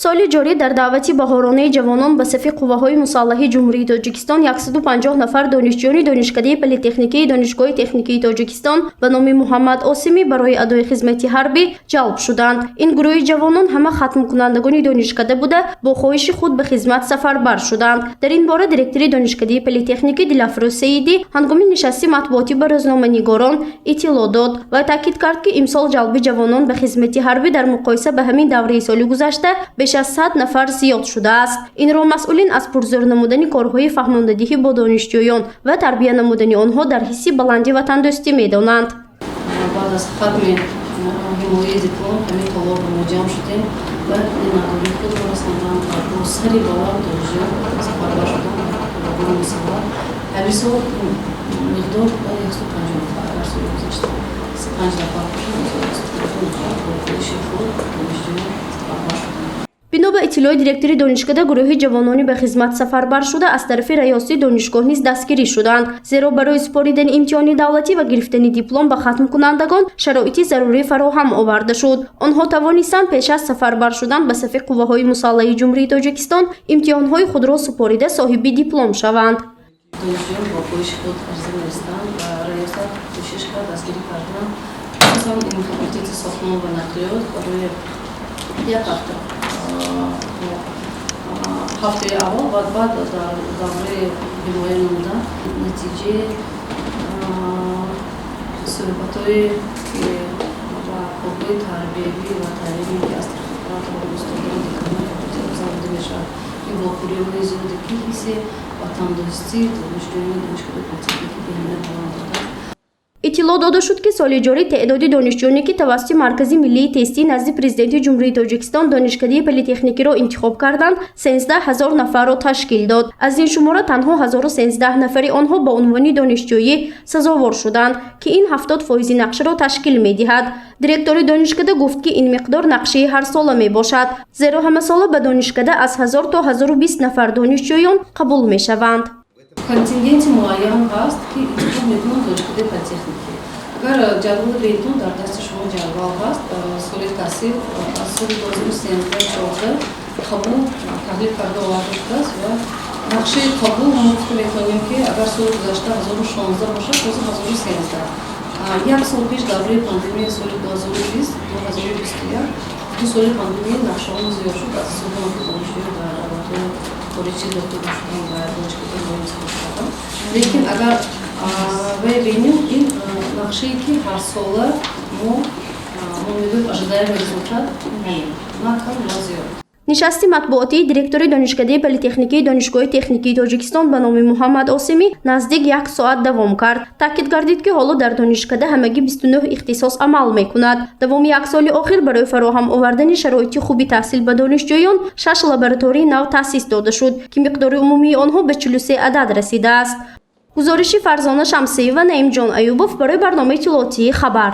соли ҷорӣ дар даъвати баҳоронаи ҷавонон ба сафи қувваҳои мусаллаҳи ҷумҳурии Тоҷикистон 150 нафар донишҷӯёни донишкадаи политехникии Донишгоҳи техникии Тоҷикистон ба номи Муҳаммад Осимӣ барои адои хизмати ҳарбӣ ҷалб шуданд. Ин гурӯҳи ҷавонон ҳама хатмкунандагони донишкада буда бо хоҳиши худ ба хизмат сафарбар шуданд. Дар ин бора директори донишкадаи политехникӣ Дилафрӯз Саидӣ ҳангоми нишасти матбуотӣ ба рӯзноманигорон иттилоъ дод ва таъкид кард, ки имсол ҷалби ҷавонон ба хизмати ҳарбӣ дар муқоиса ба ҳамин давраи соли гузашта بیش از 100 نفر زیاد شده است. این را مسئولین از پرزور نمودن کارهای فهماندهی با دانشجویان و تربیت نمودن آنها در حس بلندی وطندوستی می‌دانند. بعد از ختم حمایت دیپلم همین طلاب ما جمع شدیم و نداری خود را رساندن با سری بالا دانشجویان سفربر شدن و برای مسابقه هر سال مقدار 150 نفر در سال گذشته 5 نفر бино ба иттилои директори донишкада гурӯҳи ҷавонони ба хизмат сафарбар шуда аз тарафи раёсаи донишгоҳ низ дастгирӣ шуданд, зеро барои супоридани имтиҳони давлатӣ ва гирифтани диплом ба хатмкунандагон шароити зарурӣ фароҳам оварда шуд. онҳо тавонистанд пеш аз сафарбар шудан ба сафи қувваҳои мусаллаҳи ҷумҳурии Тоҷикистон имтиҳонҳои худро супорида соҳиби диплом шаванд. دانشجویان با پایش خود عرضه نوشتند و ریاست کوشش کرد دستگیری کردن خصوصا این فاکولته ساختمان و نقلیات برای یک هفته اول و بعد در دوره حمایت نمودن نتیجه صحبت‌های و کارهای تربیوی و تعلیمی که از طرف استادان دکان فاکولته ارائه می‌شود این واقعی‌های زیادی که حس وطندوستی دانشجویان دانشگاه پلیتехنیکی بهینه بیان دادند. иттилоъ дода шуд, ки соли ҷорӣ теъдоди донишҷӯёне, ки тавассути Маркази миллии тестӣ назди президенти ҷумҳурии Тоҷикистон донишкадаи политехникиро интихоб карданд, 13 000 нафарро ташкил дод. аз ин шумора танҳо 1013 нафари онҳо ба унвони донишҷӯӣ сазовор шуданд, ки ин 70% нақшаро ташкил медиҳад. директори донишкада гуфт, ки ин миқдор нақшаи ҳарсола мебошад, зеро ҳамасола ба донишкада аз 1000 то 1020 нафар донишҷӯён қабул мешаванд. контингенти муайян ҳаст ки интихоб мекунанд донишкадаи политехникӣ. агар ҷадвали рейтинг дар дасти шумо ҷадвал ҳаст, соли таҳсил аз соли 2013-14 қабул таҳлил карда оварда шудааст ва нақшаи қабул мо гуфта метавонем ки агар соли гузашта 2016 бошад, ҳозир 2013. як сол пеш давраи пандемияи соли 2020-2021 ду соли пандемия нақшаҳо зиёд шуд, аз ҳисоби донишҷӯён дар рабатҳои хориҷӣ доктор шудан ва донишгоҳи моҳисоб кардам. лекин агар бинем ин нақшае ки ҳарсола мо медонем ожидаемый результат на кам на зиёд. нишасти матбуотии директори донишкадаи политехникии Донишгоҳи техникии Тоҷикистон ба номи Муҳаммад Осимӣ наздик 1 соат давом кард. таъкид гардид, ки ҳоло дар донишкада ҳамагӣ 29 ихтисос амал мекунад. давоми 1 соли охир барои фароҳам овардани шароити хуби таҳсил ба донишҷӯён 6 лаборатории нав таъсис дода шуд, ки миқдори умумии онҳо ба 43 адад расидааст. гузориши Фарзона Шамсиева, Наимҷон Аюбов барои барномаи иттилоотии Хабар.